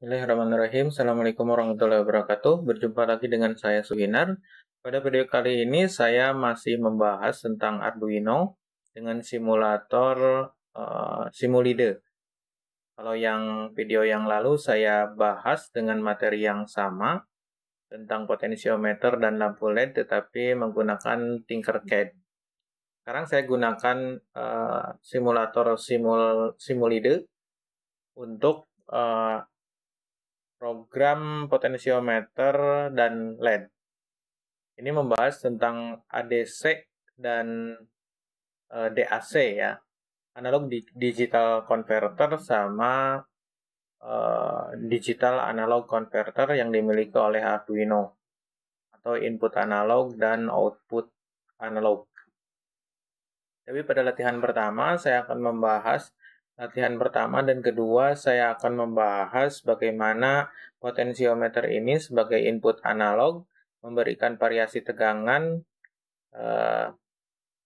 Bismillahirrahmanirrahim. Assalamualaikum warahmatullahi wabarakatuh. Berjumpa lagi dengan saya Suhinar. Pada video kali ini saya masih membahas tentang Arduino dengan simulator Simulide. Kalau yang video yang lalu saya bahas dengan materi yang sama tentang potensiometer dan lampu LED tetapi menggunakan Tinkercad. Sekarang saya gunakan simulator Simulide untuk program potensiometer dan LED. Ini membahas tentang ADC dan DAC ya, analog digital converter sama digital analog converter yang dimiliki oleh Arduino atau input analog dan output analog. Tapi pada latihan pertama saya akan membahas latihan pertama dan kedua saya akan membahas bagaimana potensiometer ini sebagai input analog memberikan variasi tegangan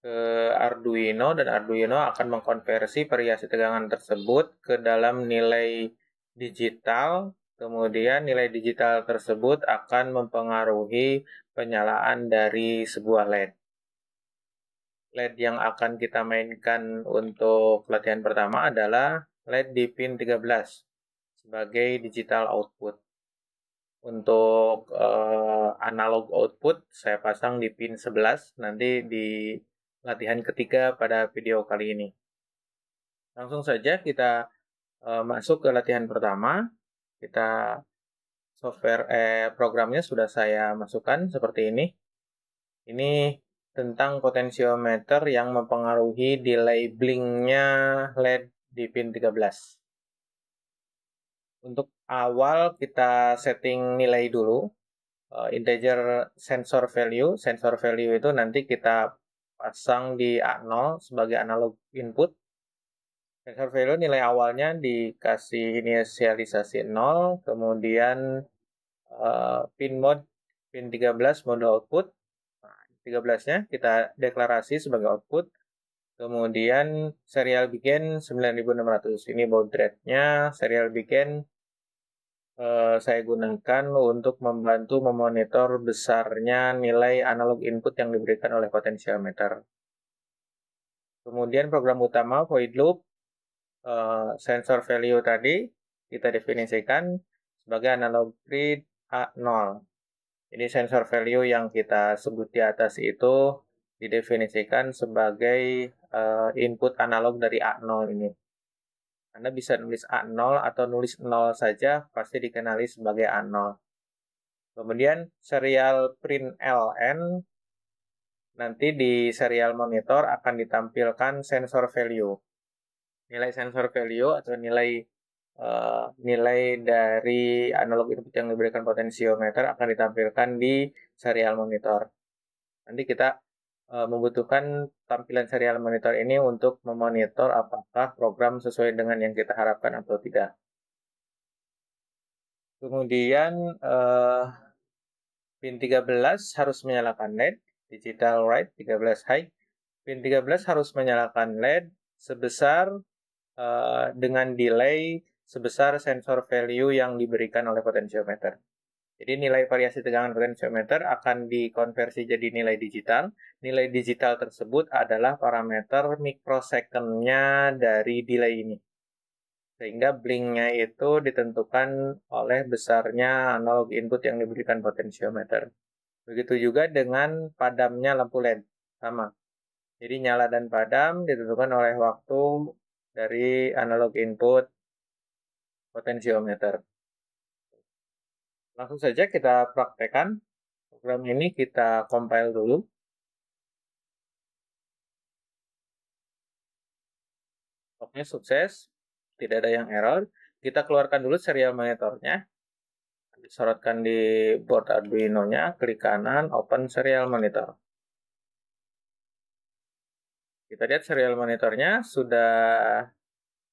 ke Arduino dan Arduino akan mengkonversi variasi tegangan tersebut ke dalam nilai digital. Kemudian nilai digital tersebut akan mempengaruhi penyalaan dari sebuah LED. LED yang akan kita mainkan untuk latihan pertama adalah LED di pin 13 sebagai digital output. Untuk analog output saya pasang di pin 11 nanti di latihan ketiga pada video kali ini. Langsung saja kita masuk ke latihan pertama. Kita programnya sudah saya masukkan seperti ini. Ini tentang potensiometer yang mempengaruhi delay blink-nya LED di pin 13. Untuk awal kita setting nilai dulu. Integer sensor value. Sensor value itu nanti kita pasang di A0 sebagai analog input. Sensor value nilai awalnya dikasih inisialisasi 0, kemudian pin mode pin 13 mode output. 13-nya kita deklarasi sebagai output. Kemudian serial begin 9600. Ini baud rate-nya. Serial begin saya gunakan untuk membantu memonitor besarnya nilai analog input yang diberikan oleh potensiometer. Kemudian program utama void loop sensor value tadi kita definisikan sebagai analog read A0. Jadi sensor value yang kita sebut di atas itu didefinisikan sebagai input analog dari A0 ini. Anda bisa nulis A0 atau nulis 0 saja, pasti dikenali sebagai A0. Kemudian serial print LN, nanti di serial monitor akan ditampilkan sensor value. Nilai sensor value atau nilai dari analog input yang diberikan potensiometer akan ditampilkan di serial monitor. Nanti kita membutuhkan tampilan serial monitor ini untuk memonitor apakah program sesuai dengan yang kita harapkan atau tidak. Kemudian pin 13 harus menyalakan LED, digital write 13 high. Pin 13 harus menyalakan LED sebesar dengan delay sebesar sensor value yang diberikan oleh potensiometer. Jadi nilai variasi tegangan potensiometer akan dikonversi jadi nilai digital. Nilai digital tersebut adalah parameter mikrosecond-nya dari delay ini. Sehingga blink-nya itu ditentukan oleh besarnya analog input yang diberikan potensiometer. Begitu juga dengan padamnya lampu LED. Sama. Jadi nyala dan padam ditentukan oleh waktu dari analog input potensiometer. Langsung saja kita praktekkan. Program ini kita compile dulu. Oke, sukses. Tidak ada yang error. Kita keluarkan dulu serial monitornya. Disorotkan di board Arduino-nya, klik kanan, open serial monitor. Kita lihat serial monitornya sudah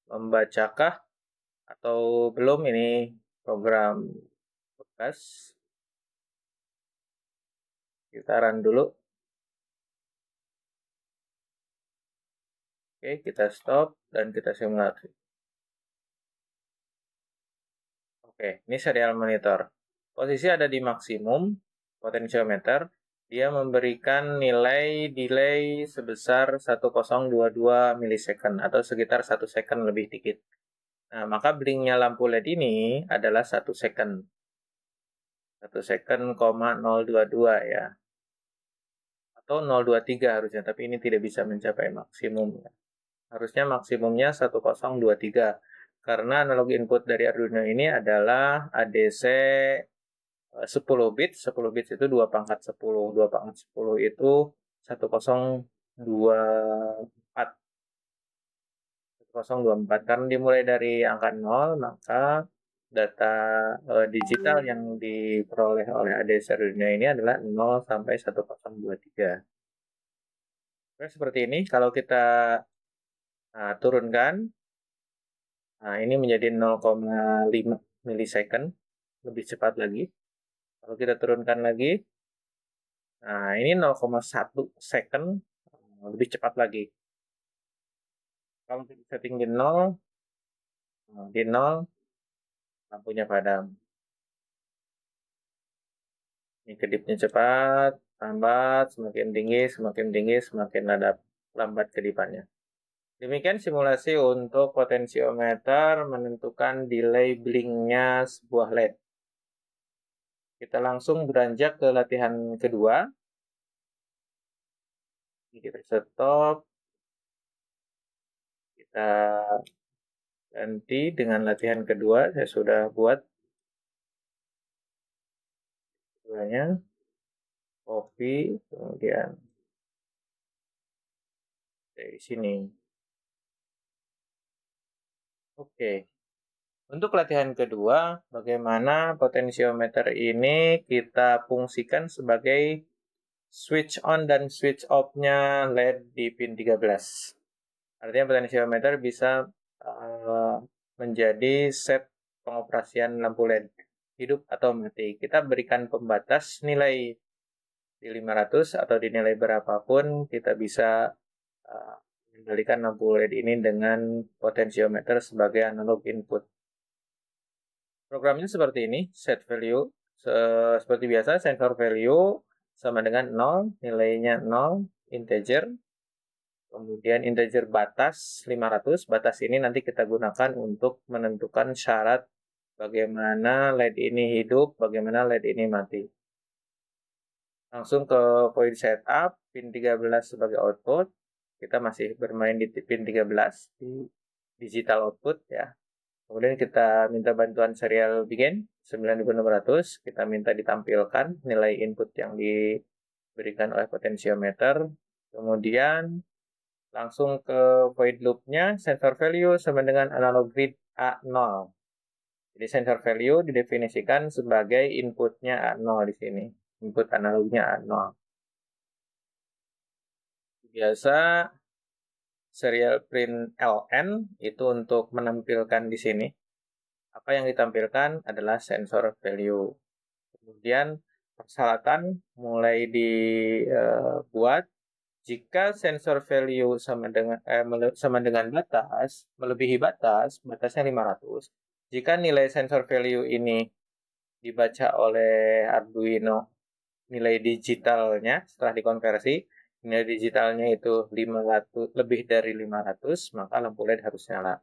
membacakah atau belum ini program bekas. Kita run dulu. Oke, kita stop dan kita simulasi. Oke, ini serial monitor. Posisi ada di maksimum potensiometer. Dia memberikan nilai delay sebesar 1022 milisecond atau sekitar 1 second lebih dikit. Nah, maka blinknya lampu LED ini adalah 1 second. 1 second, 022 ya. Atau 023 harusnya, tapi ini tidak bisa mencapai maksimum. Harusnya maksimumnya 1023. Karena analog input dari Arduino ini adalah ADC 10 bit, 10 bit itu 2 pangkat 10, 2 pangkat 10 itu 1024. 1024, karena dimulai dari angka 0, maka data digital yang diperoleh oleh ADC Arduino ini adalah 0 sampai 1023. Oke, seperti ini, kalau kita turunkan, nah ini menjadi 0,5 milisecond, lebih cepat lagi. Kalau kita turunkan lagi, nah ini 0,1 second, lebih cepat lagi. Kalau kita setting di 0, lampunya padam. Ini kedipnya cepat, lambat, semakin tinggi, semakin lambat kedipannya. Demikian simulasi untuk potensiometer menentukan delay blinknya sebuah LED. Kita langsung beranjak ke latihan kedua. Kita stop. Kita ganti dengan latihan kedua. Saya sudah buat keduanya. Copy, kemudian dari sini. Oke. Untuk latihan kedua, bagaimana potensiometer ini kita fungsikan sebagai switch on dan switch off-nya LED di pin 13. Artinya potensiometer bisa menjadi set pengoperasian lampu LED hidup atau mati. Kita berikan pembatas nilai di 500 atau di nilai berapapun kita bisa mengendalikan lampu LED ini dengan potensiometer sebagai analog input. Programnya seperti ini, set value. Seperti biasa, sensor value sama dengan 0, nilainya 0, integer. Kemudian integer batas 500. Batas ini nanti kita gunakan untuk menentukan syarat bagaimana LED ini hidup, bagaimana LED ini mati. Langsung ke point setup, pin 13 sebagai output. Kita masih bermain di pin 13, di digital output ya. Kemudian kita minta bantuan serial begin 9600. Kita minta ditampilkan nilai input yang diberikan oleh potensiometer. Kemudian langsung ke void loop-nya, sensor value sama dengan analog read A0. Jadi sensor value didefinisikan sebagai inputnya A0 di sini. Input analognya A0. Biasa serial print LN itu untuk menampilkan di sini. Apa yang ditampilkan adalah sensor value. Kemudian persyaratan mulai dibuat jika sensor value sama dengan batas, melebihi batas, batasnya 500. Jika nilai sensor value ini dibaca oleh Arduino, nilai digitalnya setelah dikonversi, nilai digitalnya itu 500, lebih dari 500, maka lampu LED harus nyala.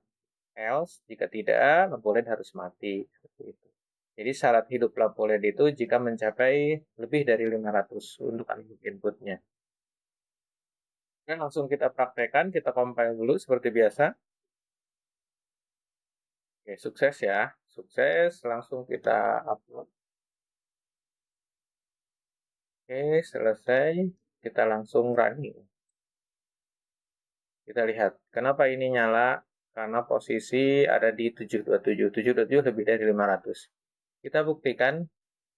Else, jika tidak, lampu LED harus mati. Seperti itu. Jadi syarat hidup lampu LED itu jika mencapai lebih dari 500 untuk analog inputnya. Oke, langsung kita praktekkan, kita compile dulu seperti biasa. Oke, sukses ya. Sukses, langsung kita upload. Oke, selesai. Kita langsung running. Kita lihat, kenapa ini nyala? Karena posisi ada di 727. 727 lebih dari 500. Kita buktikan,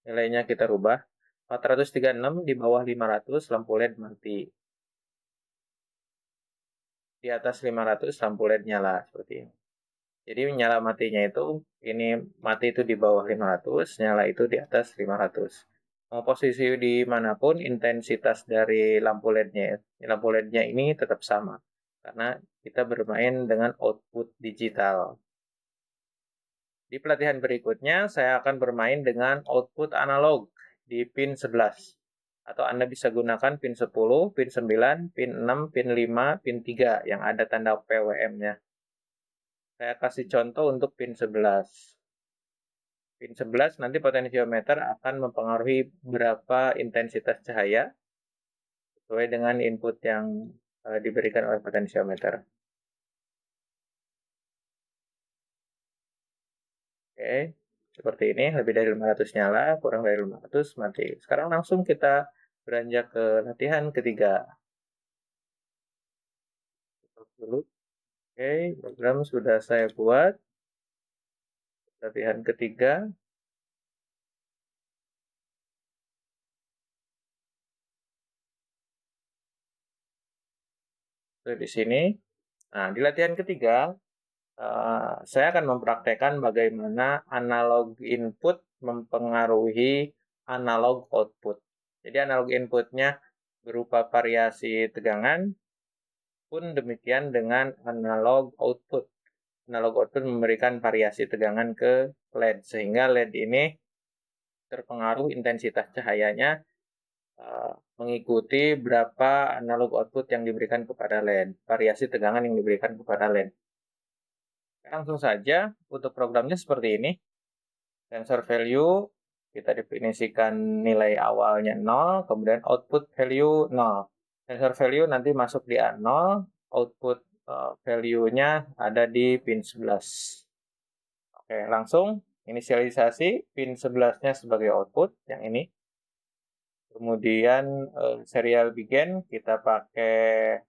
nilainya kita rubah. 436 di bawah 500, lampu LED mati. Di atas 500, lampu LED nyala, seperti ini. Jadi nyala matinya itu, ini mati itu di bawah 500, nyala itu di atas 500. Mau posisi dimanapun, intensitas dari lampu LED-nya ini tetap sama. Karena kita bermain dengan output digital. Di pelatihan berikutnya, saya akan bermain dengan output analog di pin 11. Atau Anda bisa gunakan pin 10, pin 9, pin 6, pin 5, pin 3 yang ada tanda PWM-nya. Saya kasih contoh untuk pin 11. Pin 11 nanti potensiometer akan mempengaruhi berapa intensitas cahaya sesuai dengan input yang diberikan oleh potensiometer. Oke, seperti ini, lebih dari 500 nyala, kurang dari 500 mati. Sekarang langsung kita beranjak ke latihan ketiga. Dulu. Oke, program sudah saya buat. Latihan ketiga. Di sini. Nah, di latihan ketiga, saya akan mempraktekkan bagaimana analog input mempengaruhi analog output. Jadi analog inputnya berupa variasi tegangan, pun demikian dengan analog output. Analog output memberikan variasi tegangan ke LED, sehingga LED ini terpengaruh intensitas cahayanya mengikuti berapa analog output yang diberikan kepada LED, variasi tegangan yang diberikan kepada LED. Langsung saja, untuk programnya seperti ini. Sensor value, kita definisikan nilai awalnya 0, kemudian output value 0. Sensor value nanti masuk di A0, output value-nya ada di pin 11. Oke, langsung inisialisasi pin 11-nya sebagai output, yang ini. Kemudian serial begin, kita pakai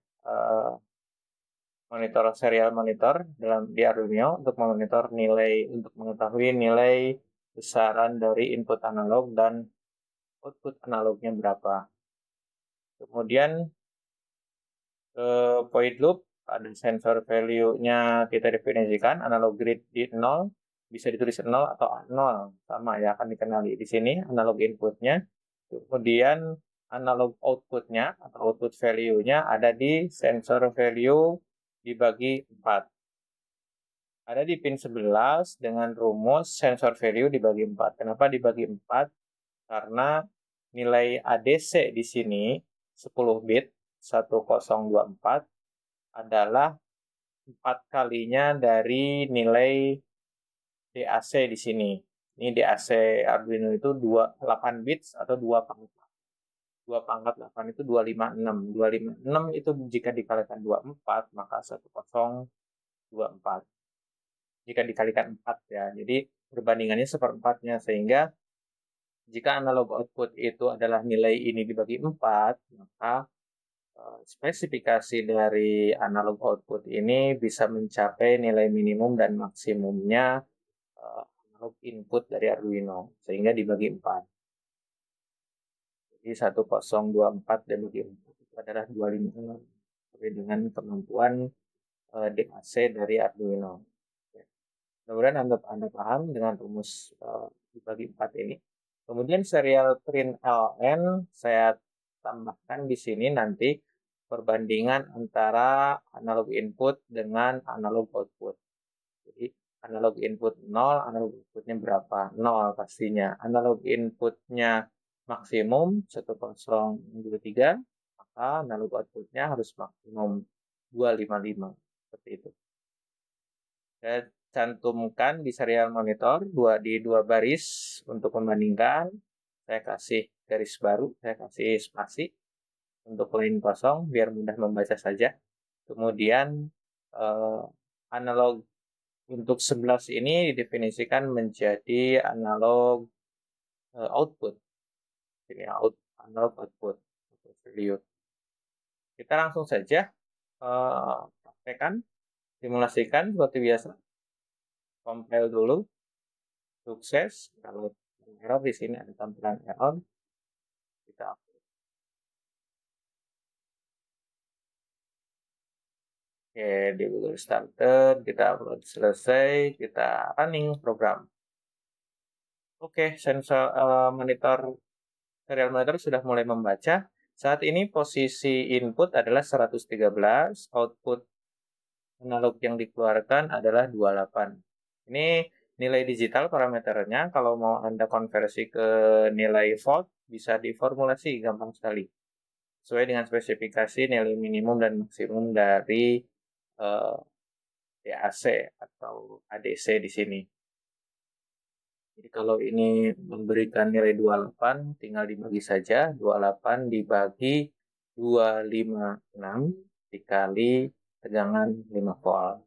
monitor serial monitor di Arduino untuk memonitor nilai, untuk mengetahui nilai besaran dari input analog dan output analognya berapa. Kemudian void loop, ada sensor value-nya kita definisikan, analog grid di 0, bisa ditulis 0 atau 0, sama ya, akan dikenali di sini analog inputnya. Kemudian analog outputnya atau output value-nya ada di sensor value dibagi 4. Ada di pin 11 dengan rumus sensor value dibagi 4. Kenapa dibagi 4? Karena nilai ADC di sini 10 bit 1024 adalah 4 kalinya dari nilai DAC di sini. Ini DAC Arduino itu 8 bits atau 2 pangkat. 2 pangkat 8 itu 256. 256 itu jika dikalikan 24 maka 1024. Jika dikalikan 4 ya. Jadi perbandingannya seperempatnya, sehingga jika analog output itu adalah nilai ini dibagi 4, maka spesifikasi dari analog output ini bisa mencapai nilai minimum dan maksimumnya analog input dari Arduino, sehingga dibagi 4. Jadi 1024 dibagi 4 itu adalah 256 sesuai dengan kemampuan DAC dari Arduino. Mudah-mudahan Anda paham dengan rumus dibagi 4 ini. Kemudian serial print LN saya tambahkan di sini nanti perbandingan antara analog input dengan analog output. Jadi analog input 0, analog outputnya berapa? 0 pastinya. Analog inputnya maksimum 1023, maka analog outputnya harus maksimum 255. Seperti itu. Saya cantumkan di serial monitor di dua baris untuk membandingkan. Saya kasih garis baru, saya kasih spasi untuk line kosong biar mudah membaca saja. Kemudian analog untuk 11 ini didefinisikan menjadi analog output. Ini analog output value. Kita langsung saja praktekkan, simulasikan seperti biasa. Compile dulu. Sukses. Kalau error di sini ada tampilan error. Kita upload. Oke, di Google Started, kita upload selesai, kita running program. Oke, sensor serial monitor sudah mulai membaca. Saat ini posisi input adalah 113, output analog yang dikeluarkan adalah 28. Ini nilai digital parameternya kalau mau Anda konversi ke nilai volt bisa diformulasi gampang sekali. Sesuai dengan spesifikasi nilai minimum dan maksimum dari DAC atau ADC di sini. Jadi kalau ini memberikan nilai 28, tinggal dibagi saja. 28 dibagi 256 dikali tegangan 5 volt.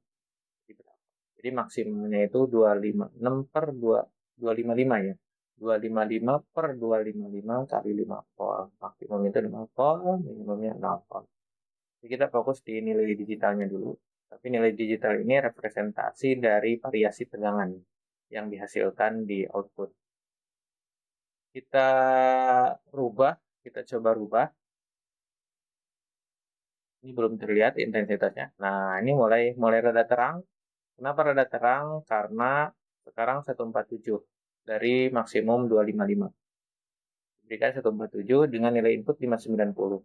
Jadi maksimumnya itu 256 per 255 ya. 255 per 255 kali 5 volt. Maksimum itu 5 volt, minimumnya 0 volt. Jadi kita fokus di nilai digitalnya dulu. Tapi nilai digital ini representasi dari variasi tegangan yang dihasilkan di output. Kita kita coba rubah. Ini belum terlihat intensitasnya. Nah, ini mulai rada terang. Kenapa rada terang? Karena sekarang 147 dari maksimum 255. Berikan 147 dengan nilai input 590.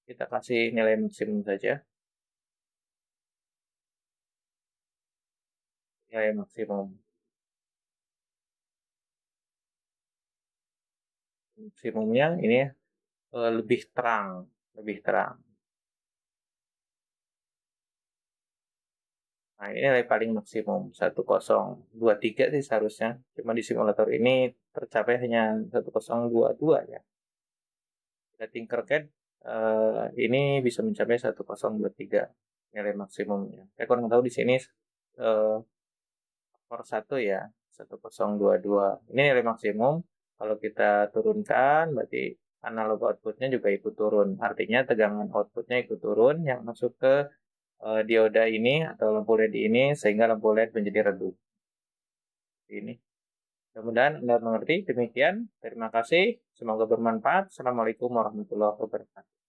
Kita kasih nilai maksimum saja. Nilai maksimum. Maksimumnya ini lebih terang. Nah, ini nilai paling maksimum 1023 sih seharusnya. Cuma di simulator ini tercapai hanya 1022 ya. Kita Tinkercad ini bisa mencapai 1023 nilai maksimumnya. Saya kurang tahu di sini per 1 ya, 1022. Ini nilai maksimum. Kalau kita turunkan berarti analog outputnya juga ikut turun. Artinya tegangan outputnya ikut turun yang masuk ke dioda ini atau lampu LED ini sehingga lampu LED menjadi redup. Ini. Mudah-mudahan Anda mengerti. Demikian. Terima kasih. Semoga bermanfaat. Assalamualaikum warahmatullahi wabarakatuh.